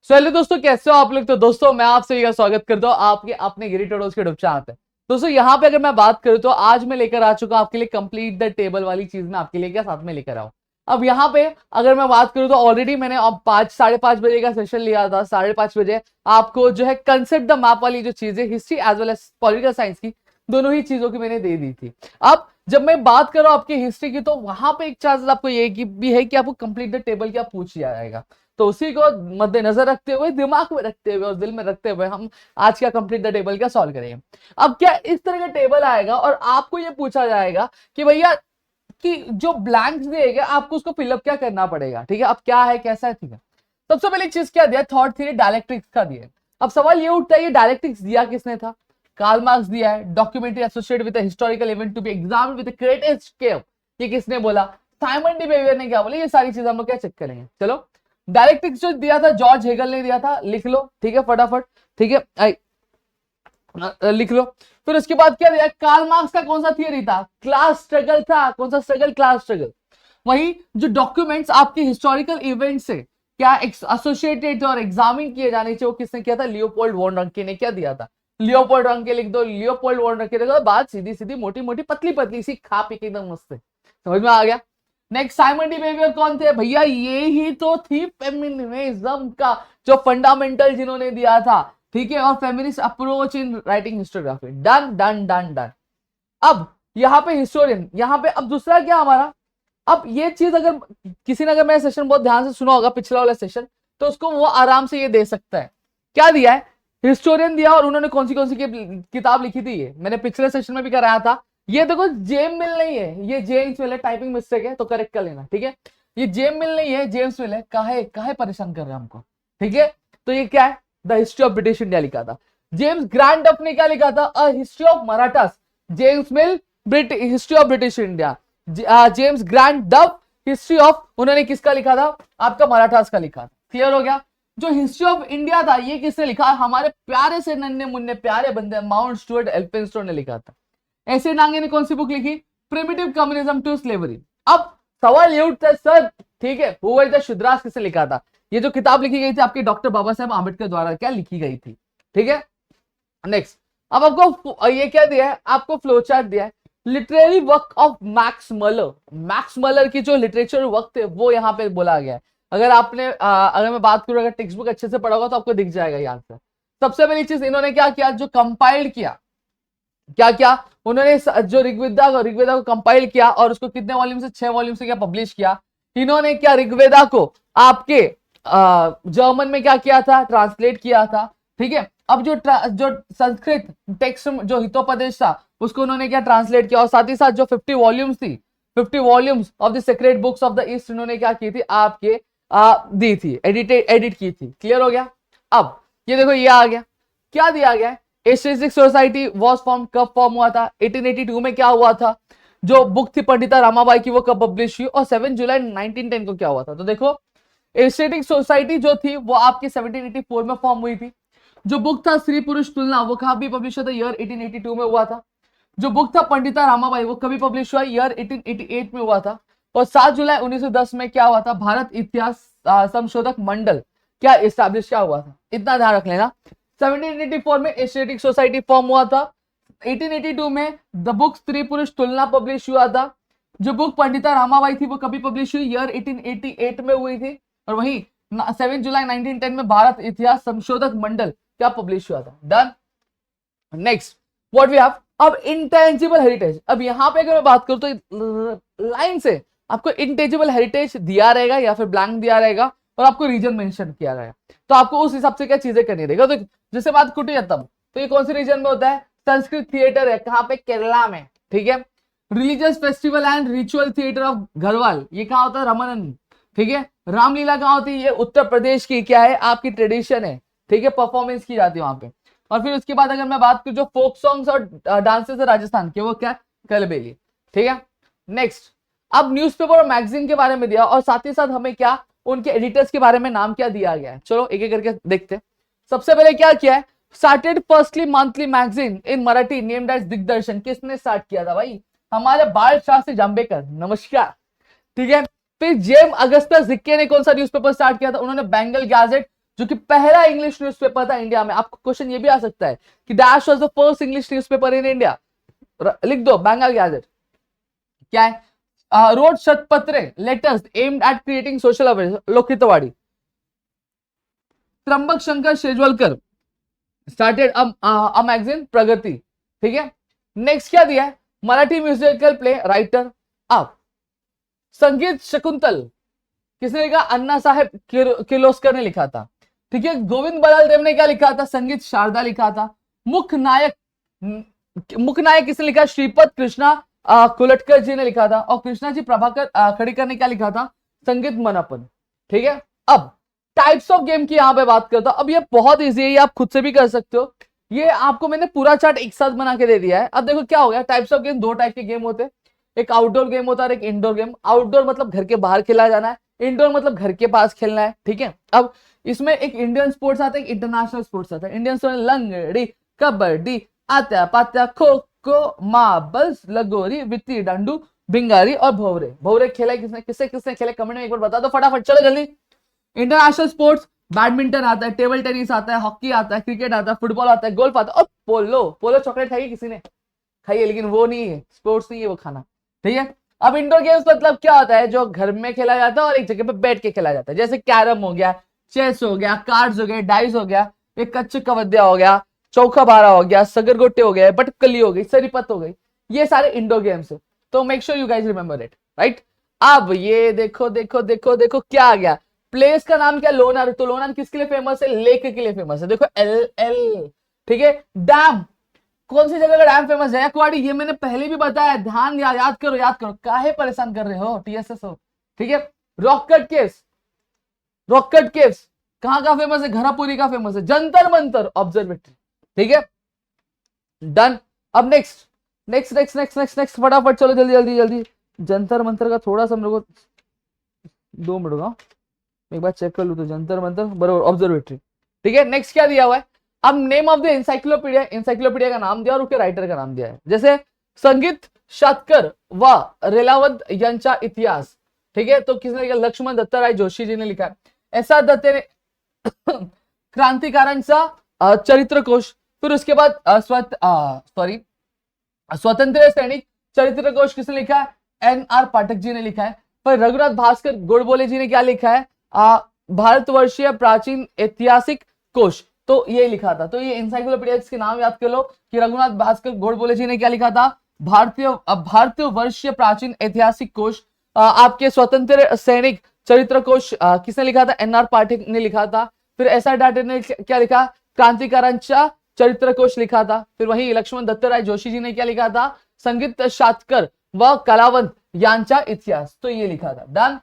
चलिए दोस्तों, कैसे हो आप लोग। तो दोस्तों मैं आप सभी का स्वागत करता हूँ आपके अपने गिरी टोडोस के यूट्यूब चैनल पे। दोस्तों यहाँ पे अगर मैं बात करूँ तो आज मैं लेकर आ चुका हूँ आपके लिए कंप्लीट द टेबल वाली चीज में आपके लिए क्या साथ में लेकर आओ। अब यहाँ पे अगर मैं बात करूँ तो ऑलरेडी मैंने अब 5 साढ़े 5 बजे का सेशन लिया था। 5:30 बजे आपको जो है कंसेप्ट द मैप वाली जो चीजें history as well as political science की दोनों ही चीजों की मैंने दे दी थी। अब जब मैं बात करूं आपकी हिस्ट्री की तो वहां पे एक चांस आपको ये भी है कि आपको कंप्लीट द टेबल क्या पूछ लिया जाएगा। तो उसी को मद्देनजर रखते हुए, दिमाग में रखते हुए और दिल में रखते हुए हम आज का कंप्लीट द टेबल क्या सॉल्व करेंगे। अब क्या इस तरह का टेबल आएगा और आपको ये पूछा जाएगा कि भैया कि जो ब्लैंक्स दिए गए आपको उसको फिलअप क्या करना पड़ेगा। ठीक है, अब क्या है कैसा है। ठीक है, सबसे पहले चीज क्या दिया, थॉट थ्योरी डायलेक्ट्रिक्स का दिया। अब सवाल ये उठता है ये डायलेक्ट्रिक्स दिया किसने था। कार्ल मार्क्स दिया है। Documentary associated with historical event to be examined with greatest care, ये किसने बोला। साइमन डी बेवियर ने क्या बोला। ये सारी चीज हम लोग क्या चेक करेंगे। चलो, डायरेक्ट्रिक्स जो दिया था जॉर्ज हेगल ने दिया था, लिख लो। ठीक है, फटाफट। ठीक है, लिख लो। फिर उसके बाद क्या दिया, कार्ल मार्क्स का कौन सा थियरी था, क्लास स्ट्रगल था। कौन सा स्ट्रगल, क्लास स्ट्रगल। वही जो डॉक्यूमेंट्स आपके हिस्टोरिकल इवेंट से क्या एसोसिएटेड और एग्जामिन किए जाने चाहिए वो किसने किया था, लियोपोल्ड वॉन रंके ने क्या दिया था। लियोपोल्ड रंके लिख दो। लियोपोल्ड वॉन रंके देखो, बात सीधी सीधी मोटी मोटी पतली पतली सी खा पी के एकदम मस्त है। समझ में आ गया। नेक्स्ट साइमन डी बेवियर कौन थे भैया, ये ही तो थी फेमिनिज्म का जो फंडामेंटल जिन्होंने दिया था। ठीक है, और feminist approach in writing historiography. Done done done done. अब यहाँ पे हिस्टोरियन, यहाँ पे अब दूसरा क्या हमारा। अब ये चीज अगर किसी ने अगर मेरा सेशन बहुत ध्यान से सुना होगा पिछला वाला सेशन, तो उसको वो आराम से ये दे सकता है। क्या दिया है, हिस्टोरियन दिया और उन्होंने कौन सी किताब लिखी थी। ये मैंने पिछले सेशन में भी कराया था। ये देखो जेम मिल नहीं है, ये जेम्स मिल है। टाइपिंग मिस्टेक है तो करेक्ट कर लेना। ठीक है, ये जेम मिल नहीं है, जेम्स मिल है। काहे परेशान कर रहे हैं हमको। ठीक है, तो ये क्या है, the history of British India लिखा था। जेम्स ग्रांट डफ ने क्या लिखा था, a history of Marathas. James mill history of British India. James grant डफ हिस्ट्री ऑफ, उन्होंने किसका लिखा था, आपका मराठास का लिखा था। क्लियर हो गया। जो हिस्ट्री ऑफ इंडिया था ये किसने लिखा, हमारे प्यारे से नन्हे मुन्ने प्यारे बंदे माउंट स्टुअर्ट एल्फिंस्टन ने लिखा था। ऐसे नांगे ने कौन सी बुक लिखी, प्रिमिटिव कम्युनिज्म टू स्लेवरी। अब सवाल ये उठता है सर, ठीक है, हु द शुद्रास किसने लिखा था। ये जो किताब लिखी गई थी आपकी डॉक्टर बाबा साहेब आम्बेडकर द्वारा क्या लिखी गई थी। ठीक है, नेक्स्ट। अब आपको ये क्या दिया है, आपको फ्लो चार्ट दिया है। Literary work of Max Muller. Max Muller की जो लिटरेचर वर्क थे वो यहाँ पे बोला गया है। अगर आपने अगर मैं बात करूं, अगर टेक्स्ट बुक अच्छे से पढ़ा होगा तो आपको दिख जाएगा यहाँ से। सबसे पहली चीज इन्होंने क्या किया, जो कंपाइल्ड किया, क्या क्या उन्होंने जो ऋग्वेदा को कंपाइल किया और उसको कितने वॉल्यूम से, 6 वॉल्यूम से क्या पब्लिश किया। इन्होंने क्या ऋग्वेदा को आपके जर्मन में क्या किया था, ट्रांसलेट किया था। ठीक है, अब जो संस्कृत टेक्स्ट जो हितोपदेश था उसको उन्होंने क्या ट्रांसलेट किया, और साथ ही साथ जो 50 वॉल्यूम्स थी, 50 volumes of the secret books of the east इन्होंने क्या की थी, आपके दी थी, एडिट की थी। क्लियर हो गया। अब ये देखो ये आ गया, क्या दिया गया है, एशियाटिक सोसाइटी वॉज फॉर्म, कब फॉर्म हुआ था, 1882 में क्या हुआ था। जो बुक थी पंडिता रामाबाई की वो कब पब्लिश हुई, और 7 जुलाई 1910 को क्या हुआ था। तो देखो एशियाटिक सोसाइटी जो थी वो आपकी 1784 में फॉर्म हुई थी। जो बुक था स्त्री पुरुष तुलना वो कहाँ भी पब्लिश हुआ था, ईयर 1882 में हुआ था। जो बुक था पंडिता रामाबाई वो कभी पब्लिश हुआ, ईयर 1888 में हुआ था। और 7 जुलाई 1910 में क्या हुआ था, भारत इतिहास संशोधक मंडल क्या इस्टेब्लिश क्या हुआ था। इतना ध्यान रख लेना। 1784 में एशियाटिक सोसाइटी फॉर्म हुआ था। 1882 में द बुक स्त्री पुरुष तुलना पब्लिश हुआ था। जो बुक पंडिता रामाबाई थी वो कभी पब्लिश हुई, ईयर 1888 में हुई थी। और वही 7 जुलाई 1910 में भारत इतिहास संशोधक मंडल क्या पब्लिश हुआ था। Done. Next what we have, अब इंटेंजिबल हेरिटेज। अब यहां पे अगर मैं बात करूं तो लाइन से आपको इंटेंजिबल हेरिटेज दिया रहेगा या फिर ब्लैंक दिया रहेगा और आपको रीजन मेंशन किया रहेगा, तो आपको उस हिसाब से क्या चीजें करनी रहेगा। तो जैसे बात कुटियात्तम, तो ये कौन से रीजन में होता है, संस्कृत थिएटर है, कहां पे, केरला में। ठीक है, religious festival and ritual theatre of Garhwal, ये कहां होता है, रमानंद। ठीक है, रामलीला कहां होती है, ये उत्तर प्रदेश की क्या है आपकी ट्रेडिशन है। ठीक है, परफॉर्मेंस की जाती है वहां पे। और फिर उसके बाद अगर मैं बात करूं जो फोक सॉन्ग्स और डांसेस है राजस्थान के, वो क्या, कलबेली। ठीक है, नेक्स्ट। अब न्यूज़पेपर और मैगजीन के बारे में दिया और साथ ही साथ हमें क्या उनके एडिटर्स के बारे में नाम क्या दिया गया है। चलो एक एक करके देखते हैं। सबसे पहले क्या किया है, started firstly monthly magazine in Marathi named as Digdarshan. किसने स्टार्ट किया था भाई, हमारे बाल शास्त्री जांबेकर, नमस्कार। ठीक है, फिर जेम अगस्टस जिक्के ने कौन सा न्यूज़पेपर स्टार्ट किया था, उन्होंने बेंगल गैजेट जो कि पहला इंग्लिश न्यूज़पेपर था इंडिया में। आपको क्वेश्चन ये भी आ सकता है कि dash was the first English newspaper in India. लिख दो बंगाल गैजेट। क्या है? रोड Shatapatre letters aimed at creating social awareness, Lokhitwadi. Trimbak Shankar Shejwalkar started a magazine Pragati. ठीक है, नेक्स्ट क्या दिया है? Marathi musical play writer. अब संगीत शकुंतल किसने लिखा? अन्ना साहेब किर्लोस्कर ने लिखा था। ठीक है, गोविंद बल्लाल देव ने क्या लिखा था? संगीत शारदा लिखा था। मुख्य नायक किसने लिखा? श्रीपद कृष्णा कुलटकर जी ने लिखा था। और कृष्णा जी प्रभाकर खड़ीकर ने क्या लिखा था? संगीत मनपन। ठीक है, अब टाइप्स ऑफ गेम की यहां पे बात करता हूं। अब ये बहुत इजी है, ये आप खुद से भी कर सकते हो। ये आपको मैंने पूरा चार्ट एक साथ बना के दे दिया है। अब देखो क्या हो गया, टाइप्स ऑफ गेम, दो टाइप के गेम होते हैं, एक आउटडोर गेम होता है और एक इंडोर गेम। आउटडोर मतलब घर के बाहर खेला जाना है, इंडोर मतलब घर के पास खेलना है। ठीक है, अब इसमें एक इंडियन स्पोर्ट्स आता है, एक इंटरनेशनल स्पोर्ट्स आता है। इंडियन स्पोर्ट्स लंगड़ी, कबड्डी, आत्या पात्या, खो खो, मार्बल्स, लगोरी, वित्ती डांडू, भिंगारी और भौरे। भौरे खेला किसने, किससे किसने खेले? कमेंट में एक बार बता दो फटाफट, चलो जल्दी। इंटरनेशनल स्पोर्ट्स बैडमिंटन आता है, टेबल टेनिस आता है, हॉकी आता है, क्रिकेट आता है, फुटबॉल आता है, गोल्फ आता है और पोलो। पोलो चॉकलेट खाई किसी ने? खाई है, लेकिन वो नहीं है, स्पोर्ट्स नहीं है वो खाना। ठीक है, अब इंडोर गेम्स मतलब क्या होता है? जो घर में खेला जाता है और एक जगह पे बैठ के खेला जाता है, जैसे कैरम हो गया, चेस हो गया, कार्ड्स हो गए, डाइस हो गया, एक कच्चे कवद्या हो गया, चौका बारा हो गया, सगरगोटे हो गया, बटकली हो गई, सरीपत हो गई। ये सारे इंडोर गेम्स है, तो make sure you guys remember it, right. अब ये देखो देखो देखो देखो क्या आ गया, प्लेस का नाम क्या? लोनार। तो लोनार किसके लिए फेमस है? लेक के लिए फेमस है। देखो एल एल। ठीक है, डैम, कौन सी जगह का डैम फेमस है? जयकवाड़ी। ये मैंने पहले भी बताया, ध्यान याद करो याद करो, काहे परेशान कर रहे हो टीएसएस हो। ठीक है, रॉककट केव्स, रॉककट केव्स कहां का फेमस है? घरापुरी का फेमस है। जंतर मंतर ऑब्जर्वेटरी। ठीक है, डन। अब next next next next next next फटाफट चलो जल्दी जल्दी जल्दी। जंतर मंतर का थोड़ा सा मेरे को 2 मिनट का एक बार चेक कर लू तो जंतर मंतर बराबर ऑब्जर्वेटरी। ठीक है, नेक्स्ट क्या दिया हुआ है? अब name of the encyclopedia, encyclopedia का नाम दिया और उसके राइटर का नाम दिया है। जैसे संगीत शातकर व रेलावत यांचा इतिहास। ठीक है, तो किसने लिखा? लक्ष्मण दत्ताराय जोशी जी ने लिखा है। ऐसा दत्ते ने क्रांतिकारांचा चरित्र कोश। फिर उसके बाद स्वतंत्र सैनिक चरित्र कोश किसने लिखा है? एन.आर. पाठक जी ने लिखा है। पर रघुनाथ भास्कर गोडबोले जी ने क्या लिखा है? भारतवर्षीय प्राचीन ऐतिहासिक कोश। तो ये लिखा था। तो ये इंसाइक्लोपीडिया के नाम याद कर लो कि रघुनाथ भास्कर गोडबोले जी ने क्या लिखा था? भारतवर्षीय प्राचीन ऐतिहासिक कोश। आपके स्वतंत्र सैनिक चरित्र कोश किसने लिखा था? एन.आर. पाठक ने लिखा था। फिर एस.आर. डाटे ने क्या लिखा? क्रांतिकारांचा चरित्र कोश लिखा था। फिर वही लक्ष्मण दत्ताराय जोशी जी ने क्या लिखा था? संगीत शातकर व कलावंत यांचा इतिहास। तो ये लिखा था। Done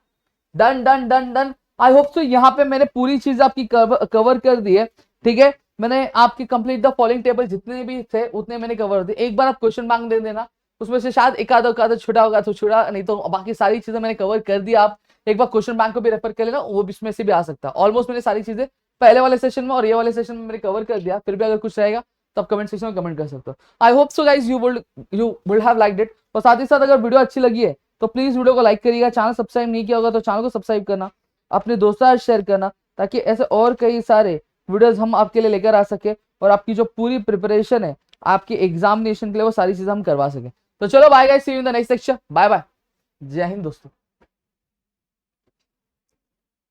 done done done done. I hope so यहाँ पे मैंने पूरी चीज आपकी कवर कर दी है। ठीक है, मैंने आपकी कंप्लीट द फॉलोइंग टेबल जितने भी थे उतने मैंने कवर दिए। एक बार आप क्वेश्चन बैंक दे देना, उसमें से शायद एक आधा छुटा होगा तो छुटा, नहीं तो बाकी सारी चीजें मैंने कवर कर दी। आप एक बार क्वेश्चन बैंक को भी रेफर कर लेना, वो भी इसमें से भी आ सकता है। ऑलमोस्ट मैंने सारी चीजें पहले वाले सेशन में और ये वाले सेशन में मैंने कवर कर दिया। फिर भी अगर कुछ रहेगा तो आप कमेंट सेक्शन में कमेंट कर सकते हो। I hope so guys you would have liked it. और साथ ही साथ अगर वीडियो अच्छी लगी है तो प्लीज वीडियो को लाइक करिएगा। चैनल सब्सक्राइब नहीं किया होगा तो चैनल को सब्सक्राइब करना, अपने दोस्तों के साथ शेयर करना, ताकि ऐसे और कई सारे वीडियोस हम आपके लिए लेकर आ सके और आपकी जो पूरी प्रिपरेशन है आपकी एग्जामिनेशन के लिए वो सारी चीजें हम करवा सके। तो चलो bye guys, see you in the next section. Bye bye, जय हिंद दोस्तों।